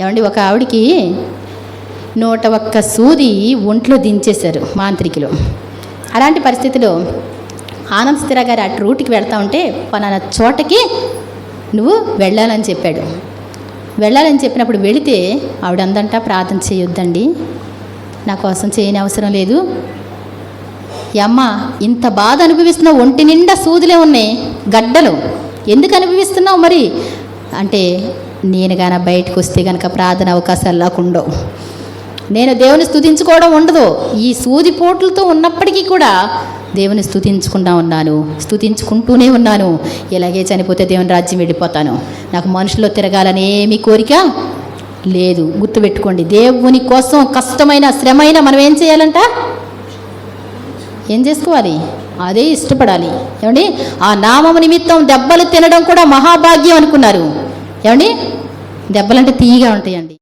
ఏమండి, ఒక ఆవిడికి 101 సూది ఒంట్లో దించేశారు మాంత్రికులు. అలాంటి పరిస్థితిలో ఆనంద్ స్థిర గారు అటు రూట్కి వెళ్తా ఉంటే పలానా చోటకి నువ్వు వెళ్ళాలని చెప్పాడు. వెళ్ళాలని చెప్పినప్పుడు వెళితే ఆవిడందంట, ప్రార్థన చేయొద్దండి, నా కోసం చేయని అవసరం లేదు. అమ్మ, ఇంత బాధ అనుభవిస్తున్నావు, ఒంటి నిండా సూదులే ఉన్నాయి, గడ్డలు, ఎందుకు అనుభవిస్తున్నావు మరి అంటే, నేను కానీ బయటకు వస్తే కనుక ప్రార్థన అవకాశాలు లేకుండవు, నేను దేవుని స్తుతించుకోవడం ఉండదు. ఈ సూది పోట్లతో ఉన్నప్పటికీ కూడా దేవుని స్తుతించుకుంటూనే ఉన్నాను. ఇలాగే చనిపోతే దేవుని రాజ్యం వెళ్ళిపోతాను, నాకు మనుషుల్లో తిరగాలని ఏమీ కోరిక లేదు. గుర్తుపెట్టుకోండి, దేవుని కోసం కష్టమైన శ్రమైన మనం ఏం చేయాలంట, ఏం చేసుకోవాలి, అదే ఇష్టపడాలి. ఏమండి, ఆ నామము నిమిత్తం దెబ్బలు తినడం కూడా మహాభాగ్యం అనుకున్నారు. ఏమండి, దెబ్బలంటే తీయగా ఉంటాయండి.